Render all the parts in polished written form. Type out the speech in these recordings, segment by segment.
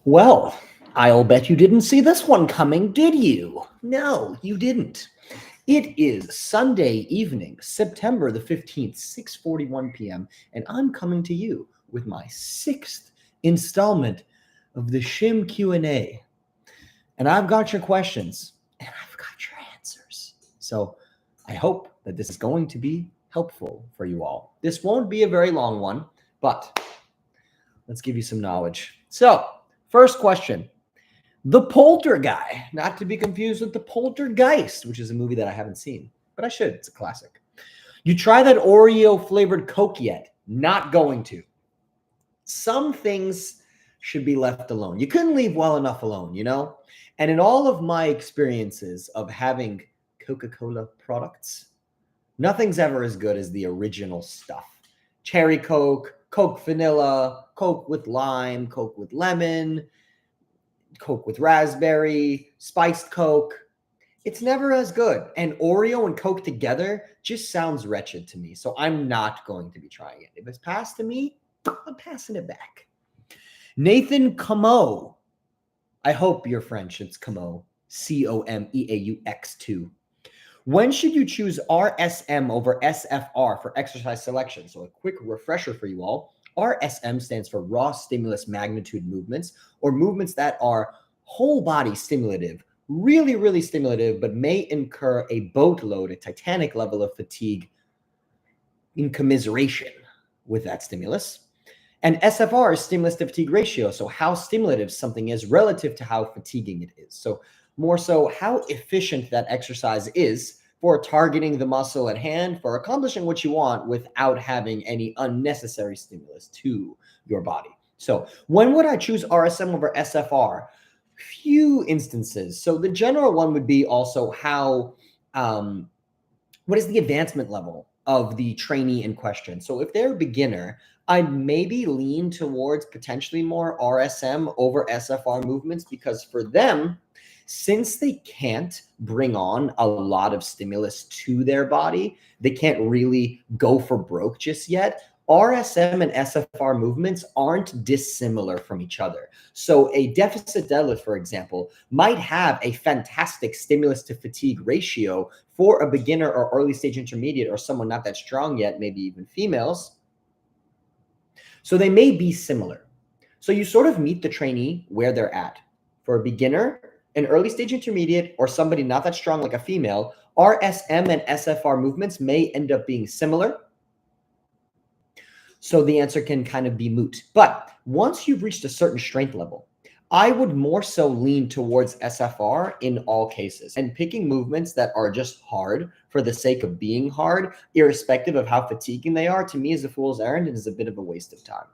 Well, I'll bet you didn't see this one coming, did you? No, you didn't. It is Sunday evening, September the 15th, 6:41 p.m., and I'm coming to you with my sixth installment of the Shim Q&A. And I've got your questions, and I've got your answers. So I hope that this is going to be helpful for you all. This won't be a very long one, but let's give you some knowledge. So, first question. The Polter Guy, not to be confused with The Poltergeist, which is a movie that I haven't seen, but I should. It's a classic. You try that Oreo flavored Coke yet? Not going to. Some things should be left alone. You couldn't leave well enough alone, you know? And in all of my experiences of having Coca-Cola products, nothing's ever as good as the original stuff. Cherry Coke, Coke vanilla, Coke with lime, Coke with lemon, Coke with raspberry, spiced Coke. It's never as good. And Oreo and Coke together just sounds wretched to me. So I'm not going to be trying it. If it's passed to me, I'm passing it back. Nathan Como. I hope you're French. It's Como. Comeaux2. When should you choose RSM over SFR for exercise selection? So a quick refresher for you all. RSM stands for raw stimulus magnitude movements, or movements that are whole body stimulative, really, really stimulative, but may incur a boatload, a Titanic level of fatigue in commiseration with that stimulus. And SFR is stimulus to fatigue ratio. So how stimulative something is relative to how fatiguing it is. So more so how efficient that exercise is for targeting the muscle at hand, for accomplishing what you want without having any unnecessary stimulus to your body. So when would I choose RSM over SFR? Few instances. So the general one would be also how, what is the advancement level of the trainee in question? So if they're a beginner, I'd maybe lean towards potentially more RSM over SFR movements, because for them, since they can't bring on a lot of stimulus to their body, they can't really go for broke just yet. RSM and SFR movements aren't dissimilar from each other. So a deficit deadlift, for example, might have a fantastic stimulus to fatigue ratio for a beginner or early stage intermediate, or someone not that strong yet, maybe even females. So they may be similar. So you sort of meet the trainee where they're at. For a beginner, an early stage intermediate, or somebody not that strong like a female, RSM and SFR movements may end up being similar. So the answer can kind of be moot. But once you've reached a certain strength level, I would more so lean towards SFR in all cases. And picking movements that are just hard for the sake of being hard, irrespective of how fatiguing they are, to me is a fool's errand and is a bit of a waste of time.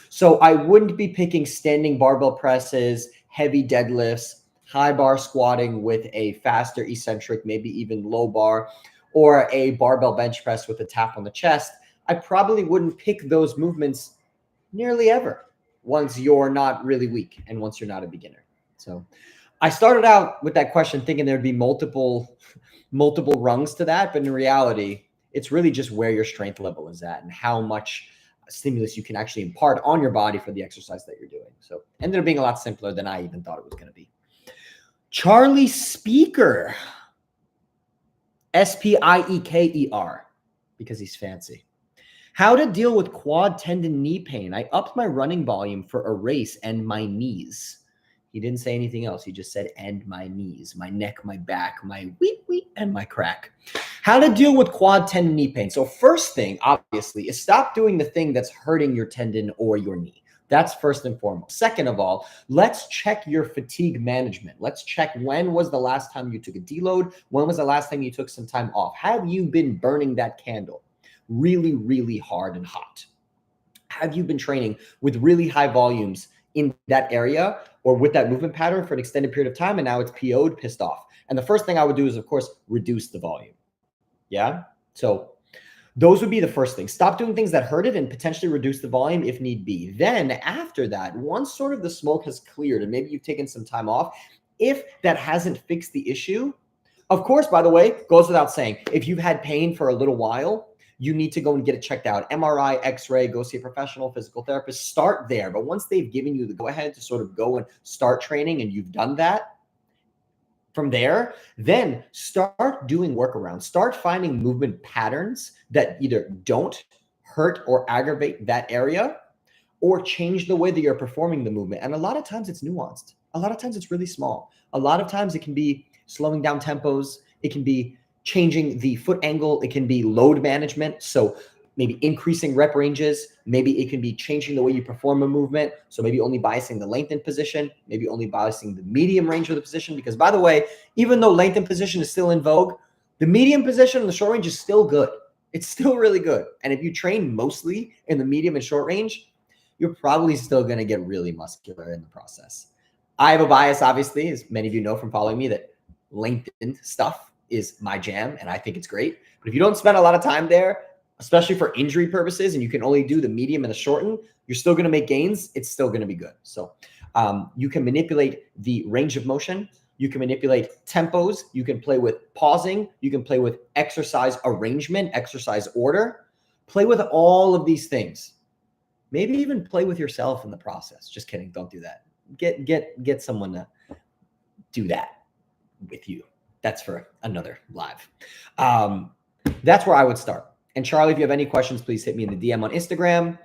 So I wouldn't be picking standing barbell presses, heavy deadlifts, high bar squatting with a faster eccentric, maybe even low bar, or a barbell bench press with a tap on the chest. I probably wouldn't pick those movements nearly ever once you're not really weak and once you're not a beginner. So I started out with that question thinking there'd be multiple rungs to that, but in reality, it's really just where your strength level is at and how much stimulus you can actually impart on your body for the exercise that you're doing. So ended up being a lot simpler than I even thought it was going to be. Charlie Speaker, Spieker, because he's fancy. How to deal with quad tendon knee pain. I upped my running volume for a race and my knees. He didn't say anything else. He just said, and my knees, my neck, my back, my wheat, and my crack. How to deal with quad tendon knee pain. So first thing, obviously, is stop doing the thing that's hurting your tendon or your knee. That's first and foremost. Second of all, let's check your fatigue management. Let's check when was the last time you took a deload? When was the last time you took some time off? Have you been burning that candle really, really hard and hot? Have you been training with really high volumes in that area or with that movement pattern for an extended period of time, and now it's PO'd, pissed off? And the first thing I would do is, of course, reduce the volume. Yeah? So those would be the first thing. Stop doing things that hurt it and potentially reduce the volume if need be. Then after that, once sort of the smoke has cleared and maybe you've taken some time off, if that hasn't fixed the issue, of course, by the way, goes without saying, if you've had pain for a little while, you need to go and get it checked out. MRI, X-ray, go see a professional physical therapist. Start there. But once they've given you the go-ahead to sort of go and start training and you've done that, from there, then start doing workarounds. Start finding movement patterns that either don't hurt or aggravate that area, or change the way that you're performing the movement. And a lot of times it's nuanced. A lot of times it's really small. A lot of times it can be slowing down tempos. It can be changing the foot angle. It can be load management. So maybe increasing rep ranges. Maybe it can be changing the way you perform a movement. So maybe only biasing the lengthened position, maybe only biasing the medium range of the position. Because by the way, even though lengthened position is still in vogue, the medium position and the short range is still good. It's still really good. And if you train mostly in the medium and short range, you're probably still going to get really muscular in the process. I have a bias, obviously, as many of you know from following me, that lengthened stuff is my jam, and I think it's great. But if you don't spend a lot of time there, especially for injury purposes, and you can only do the medium and the shorten, you're still going to make gains. It's still going to be good. So you can manipulate the range of motion. You can manipulate tempos. You can play with pausing. You can play with exercise arrangement, exercise order. Play with all of these things. Maybe even play with yourself in the process. Just kidding. Don't do that. Get someone to do that with you. That's for another live. That's where I would start. And Charlie, if you have any questions, please hit me in the DM on Instagram.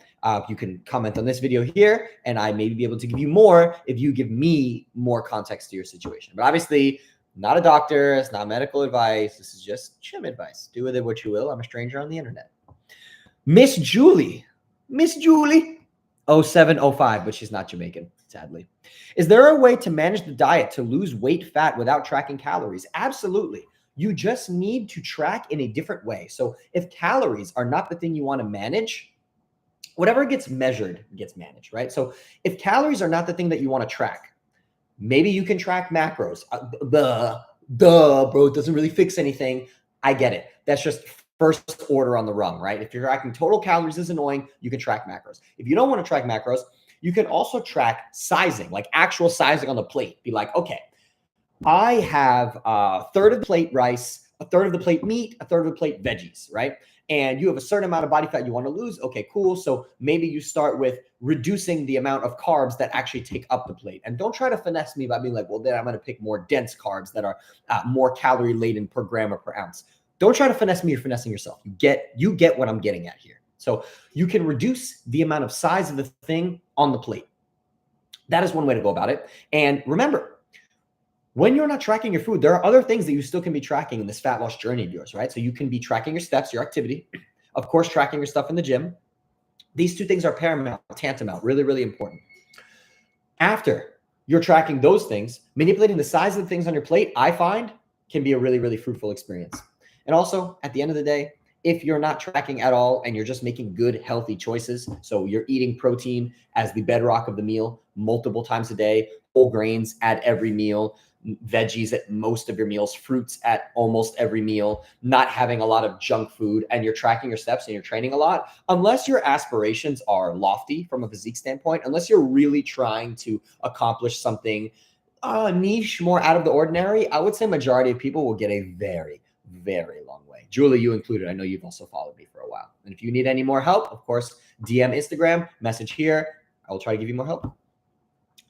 You can comment on this video here, and I may be able to give you more if you give me more context to your situation. But obviously, not a doctor. It's not medical advice. This is just gym advice. Do with it what you will. I'm a stranger on the internet. Miss Julie 0705, but she's not Jamaican, sadly. Is there a way to manage the diet to lose weight fat without tracking calories? Absolutely. You just need to track in a different way. So if calories are not the thing you want to manage, whatever gets measured gets managed, right? So if calories are not the thing that you want to track, maybe you can track macros. Bro, it doesn't really fix anything. I get it. That's just first order on the rung, right? If you're tracking total calories is annoying, you can track macros. If you don't want to track macros, you can also track sizing, like actual sizing on the plate. Be like, okay, I have a third of the plate rice, a third of the plate meat, a third of the plate veggies, right? And you have a certain amount of body fat you want to lose. Okay, cool. So maybe you start with reducing the amount of carbs that actually take up the plate. And don't try to finesse me by being like, well, then I'm going to pick more dense carbs that are more calorie laden per gram or per ounce. Don't try to finesse me. You're finessing yourself. You get what I'm getting at here. So you can reduce the amount of size of the thing on the plate. That is one way to go about it. And remember, when you're not tracking your food, there are other things that you still can be tracking in this fat loss journey of yours, right? So you can be tracking your steps, your activity, of course, tracking your stuff in the gym. These two things are paramount, tantamount, really, really important. After you're tracking those things, manipulating the size of the things on your plate, I find can be a really, really fruitful experience. And also, at the end of the day, if you're not tracking at all and you're just making good, healthy choices, so you're eating protein as the bedrock of the meal multiple times a day, whole grains at every meal, veggies at most of your meals, fruits at almost every meal, not having a lot of junk food, and you're tracking your steps and you're training a lot, unless your aspirations are lofty from a physique standpoint, unless you're really trying to accomplish something niche, more out of the ordinary, I would say majority of people will get a very, very long way. Julie, you included. I know you've also followed me for a while. And if you need any more help, of course, DM Instagram, message here. I will try to give you more help.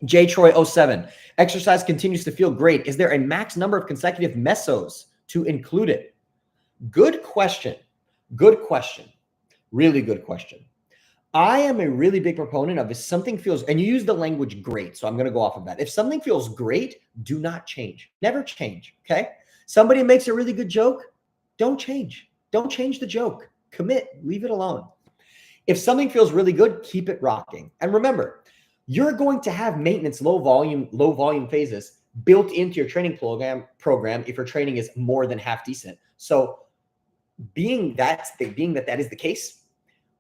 JTroy07, exercise continues to feel great. Is there a max number of consecutive mesos to include it? Good question. Good question. Really good question. I am a really big proponent of if something feels, and you use the language great, so I'm going to go off of that. If something feels great, do not change. Never change, okay? Somebody makes a really good joke, don't change. Don't change the joke. Commit. Leave it alone. If something feels really good, keep it rocking. And remember, you're going to have maintenance, low volume phases built into your training program if your training is more than half decent. So being that is the case,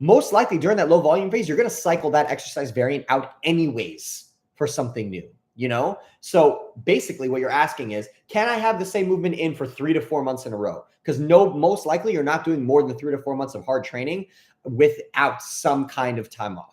most likely during that low volume phase, you're going to cycle that exercise variant out anyways for something new, you know? So basically what you're asking is, can I have the same movement in for 3 to 4 months in a row? Because most likely you're not doing more than 3 to 4 months of hard training without some kind of time off.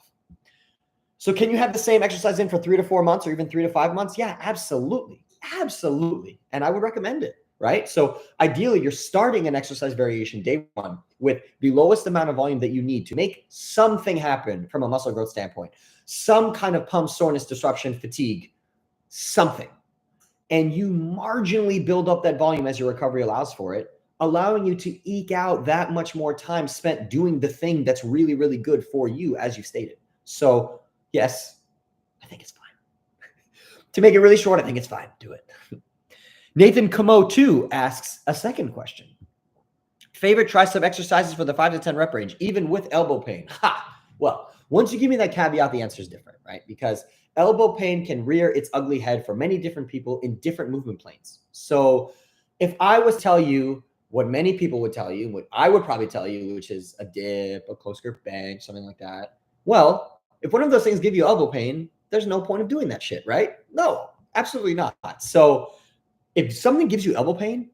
So can you have the same exercise in for 3 to 4 months or even 3 to 5 months? Yeah, absolutely. Absolutely. And I would recommend it. right? So ideally, you're starting an exercise variation day one with the lowest amount of volume that you need to make something happen from a muscle growth standpoint, some kind of pump, soreness, disruption, fatigue, something. And you marginally build up that volume as your recovery allows for it, allowing you to eke out that much more time spent doing the thing that's really, really good for you, as you stated. So yes, I think it's fine. To make it really short, I think it's fine. Do it. Nathan Camo 2 asks a second question. Favorite tricep exercises for the 5 to 10 rep range, even with elbow pain? Ha! Well, once you give me that caveat, the answer is different, right? Because elbow pain can rear its ugly head for many different people in different movement planes. So if I was to tell you what many people would tell you, what I would probably tell you, which is a dip, a close grip bench, something like that. Well, if one of those things give you elbow pain, there's no point of doing that shit, right? No, absolutely not. So if something gives you elbow pain,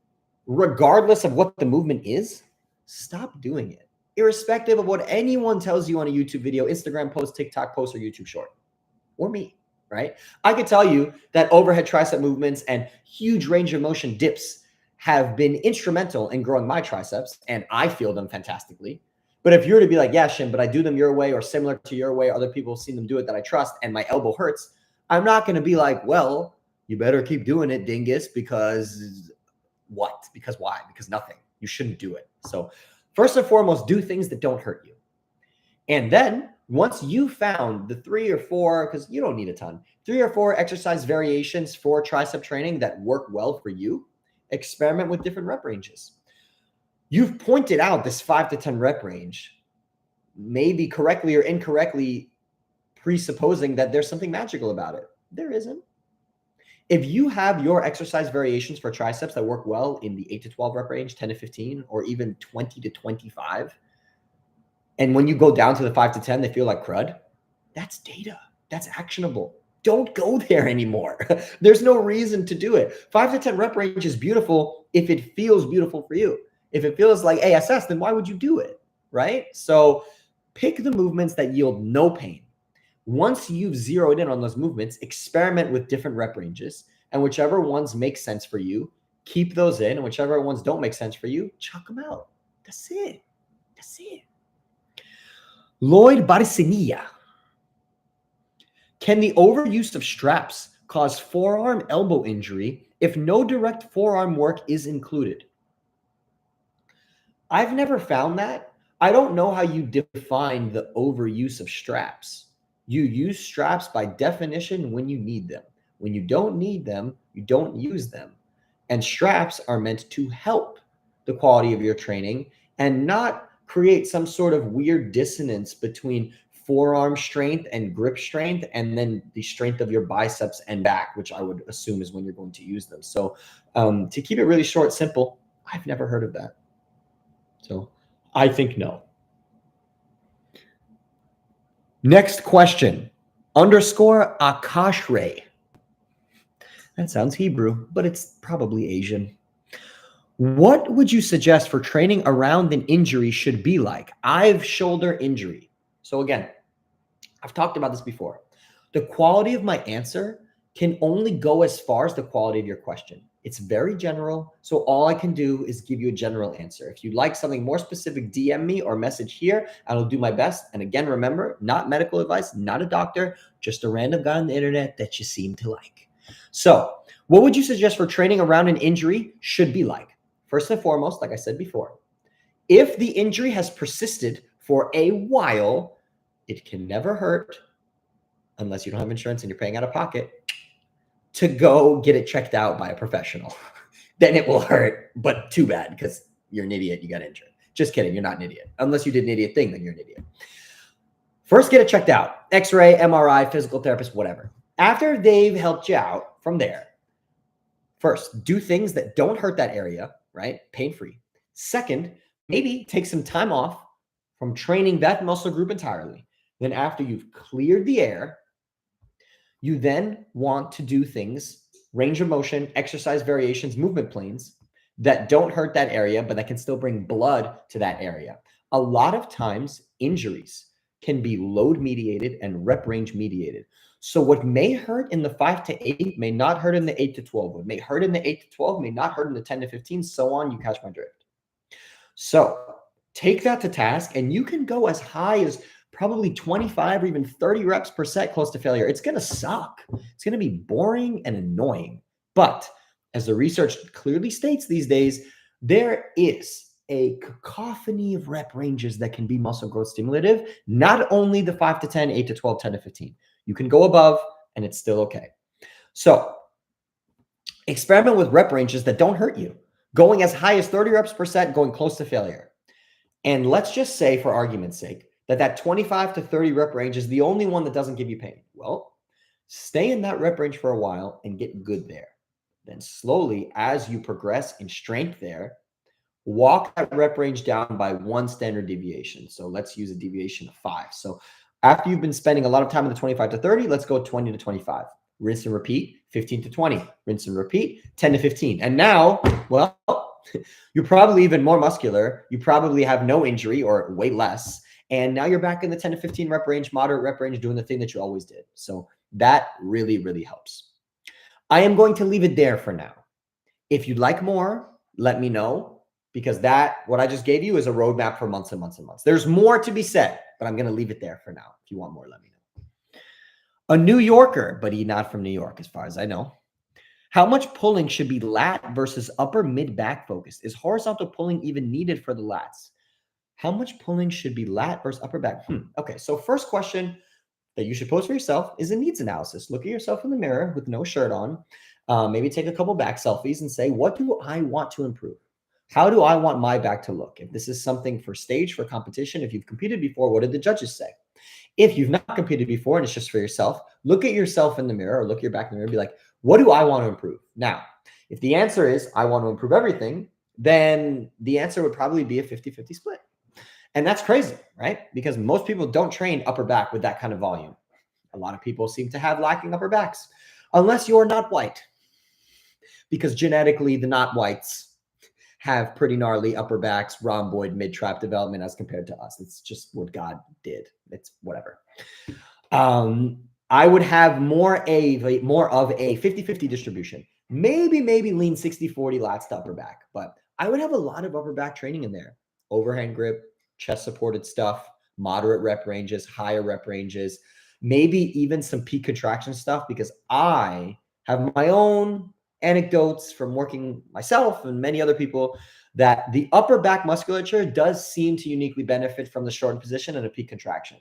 regardless of what the movement is, stop doing it, irrespective of what anyone tells you on a YouTube video, Instagram post, TikTok post, or YouTube short, or me, right? I could tell you that overhead tricep movements and huge range of motion dips have been instrumental in growing my triceps, and I feel them fantastically. But if you were to be like, yeah, Shin, but I do them your way or similar to your way, other people have seen them do it that I trust, and my elbow hurts, I'm not going to be like, well, you better keep doing it, dingus, because what? Because why? Because nothing. You shouldn't do it. So first and foremost, do things that don't hurt you. And then once you found the 3 or 4, because you don't need a ton, 3 or 4 exercise variations for tricep training that work well for you, experiment with different rep ranges. You've pointed out this 5 to 10 rep range, maybe correctly or incorrectly presupposing that there's something magical about it. There isn't. If you have your exercise variations for triceps that work well in the 8 to 12 rep range, 10 to 15, or even 20 to 25, and when you go down to the 5 to 10, they feel like crud, that's data. That's actionable. Don't go there anymore. There's no reason to do it. 5 to 10 rep range is beautiful if it feels beautiful for you. If it feels like ASS, then why would you do it, right? So pick the movements that yield no pain. Once you've zeroed in on those movements, experiment with different rep ranges, and whichever ones make sense for you, keep those in, and whichever ones don't make sense for you, chuck them out. That's it. That's it. Lloyd Barcinilla. Can the overuse of straps cause forearm elbow injury if no direct forearm work is included? I've never found that. I don't know how you define the overuse of straps. You use straps by definition when you need them. When you don't need them, you don't use them. And straps are meant to help the quality of your training and not create some sort of weird dissonance between forearm strength and grip strength and then the strength of your biceps and back, which I would assume is when you're going to use them. So to keep it really short, simple, I've never heard of that. So I think no. Next question, _Akashray. That sounds Hebrew, but it's probably Asian. What would you suggest for training around an injury should be like? I've shoulder injury. So again, I've talked about this before. The quality of my answer can only go as far as the quality of your question. It's very general, so all I can do is give you a general answer. If you'd like something more specific, DM me or message here, and I'll do my best. And again, remember, not medical advice, not a doctor, just a random guy on the internet that you seem to like. So what would you suggest for training around an injury should be like? First and foremost, like I said before, if the injury has persisted for a while, it can never hurt, unless you don't have insurance and you're paying out of pocket, to go get it checked out by a professional. Then it will hurt, but too bad because you're an idiot, you got injured. Just kidding, you're not an idiot. Unless you did an idiot thing, then you're an idiot. First, get it checked out. X-ray, MRI, physical therapist, whatever. After they've helped you out from there, first, do things that don't hurt that area, right? Pain-free. Second, maybe take some time off from training that muscle group entirely. Then after you've cleared the air, you then want to do things, range of motion, exercise variations, movement planes that don't hurt that area, but that can still bring blood to that area. A lot of times, injuries can be load mediated and rep range mediated. So what may hurt in the 5 to 8 may not hurt in the 8 to 12. What may hurt in the 8 to 12 may not hurt in the 10 to 15, so on. You catch my drift. So take that to task, and you can go as high as probably 25 or even 30 reps per set close to failure. It's going to suck. It's going to be boring and annoying. But as the research clearly states these days, there is a cacophony of rep ranges that can be muscle growth stimulative, not only the 5 to 10, 8 to 12, 10 to 15. You can go above and it's still okay. So experiment with rep ranges that don't hurt you, going as high as 30 reps per set, going close to failure. And let's just say, for argument's sake, that 25 to 30 rep range is the only one that doesn't give you pain. Well, stay in that rep range for a while and get good there. Then slowly, as you progress in strength there, walk that rep range down by 1 standard deviation. So let's use a deviation of 5. So after you've been spending a lot of time in the 25 to 30, let's go 20 to 25. Rinse and repeat, 15 to 20. Rinse and repeat, 10 to 15. And now, well, you're probably even more muscular. You probably have no injury or way less. And now you're back in the 10 to 15 rep range, moderate rep range, doing the thing that you always did. So that really, really helps. I am going to leave it there for now. If you'd like more, let me know, because what I just gave you is a roadmap for months and months and months. There's more to be said, but I'm going to leave it there for now. If you want more, let me know. A New Yorker, but he's not from New York as far as I know. How much pulling should be lat versus upper mid-back focused? Is horizontal pulling even needed for the lats? How much pulling should be lat versus upper back? Okay, so first question that you should pose for yourself is a needs analysis. Look at yourself in the mirror with no shirt on. Maybe take a couple back selfies and say, what do I want to improve? How do I want my back to look? If this is something for stage, for competition, if you've competed before, what did the judges say? If you've not competed before and it's just for yourself, look at yourself in the mirror, or look at your back in the mirror and be like, what do I want to improve? Now, if the answer is I want to improve everything, then the answer would probably be a 50-50 split. And that's crazy, right? Because most people don't train upper back with that kind of volume. A lot of people seem to have lacking upper backs, unless you're not white, because genetically the not whites have pretty gnarly upper backs, rhomboid, mid-trap development as compared to us. It's just what God did. It's whatever. I would have more of a 50-50 distribution. Maybe lean 60-40 lats to upper back, but I would have a lot of upper back training in there. Overhand grip, chest supported stuff, moderate rep ranges, higher rep ranges, maybe even some peak contraction stuff, because I have my own anecdotes from working myself and many other people that the upper back musculature does seem to uniquely benefit from the shortened position and a peak contraction.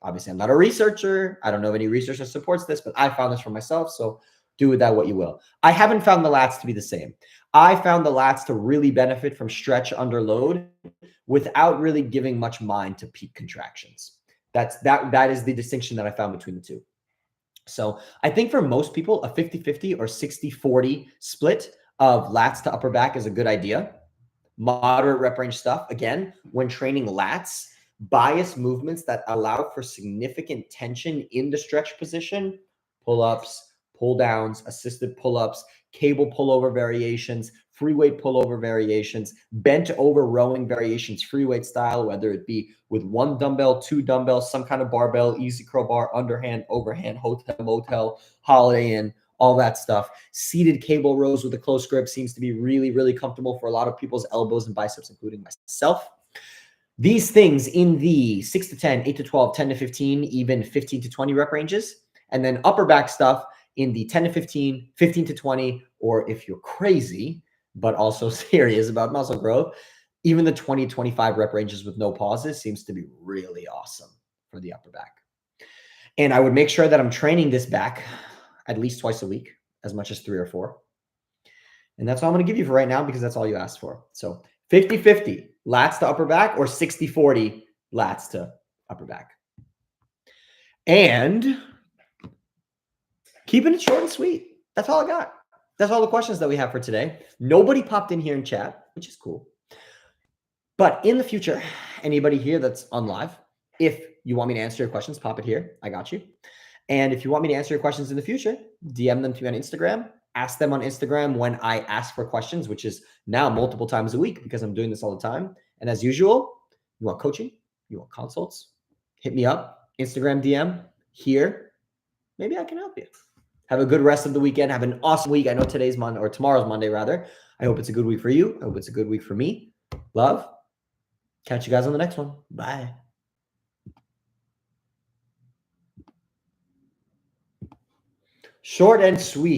Obviously, I'm not a researcher. I don't know of any research that supports this, but I found this for myself. So do with that what you will. I haven't found the lats to be the same. I found the lats to really benefit from stretch under load without really giving much mind to peak contractions. That is the distinction that I found between the two. So I think for most people, a 50-50 or 60-40 split of lats to upper back is a good idea. Moderate rep range stuff. Again, when training lats, bias movements that allow for significant tension in the stretch position, pull-ups, pull-downs, assisted pull-ups, cable pullover variations, free weight pullover variations, bent over rowing variations, free weight style, whether it be with 1 dumbbell, 2 dumbbells, some kind of barbell, easy curl bar, underhand, overhand, hotel, motel, Holiday Inn, all that stuff. Seated cable rows with a close grip seems to be really, really comfortable for a lot of people's elbows and biceps, including myself. These things in the 6 to 10, 8 to 12, 10 to 15, even 15 to 20 rep ranges, and then upper back stuff in the 10 to 15, 15 to 20, or if you're crazy, but also serious about muscle growth, even the 20, 25 rep ranges with no pauses seems to be really awesome for the upper back. And I would make sure that I'm training this back at least twice a week, as much as 3 or 4. And that's all I'm going to give you for right now, because that's all you asked for. So 50-50 lats to upper back, or 60-40 lats to upper back. And keeping it short and sweet. That's all I got. That's all the questions that we have for today. Nobody popped in here in chat, which is cool. But in the future, anybody here that's on live, if you want me to answer your questions, pop it here. I got you. And if you want me to answer your questions in the future, DM them to me on Instagram. Ask them on Instagram when I ask for questions, which is now multiple times a week because I'm doing this all the time. And as usual, you want coaching, you want consults, hit me up, Instagram DM here. Maybe I can help you. Have a good rest of the weekend. Have an awesome week. I know today's Monday, or tomorrow's Monday, rather. I hope it's a good week for you. I hope it's a good week for me. Love. Catch you guys on the next one. Bye. Short and sweet.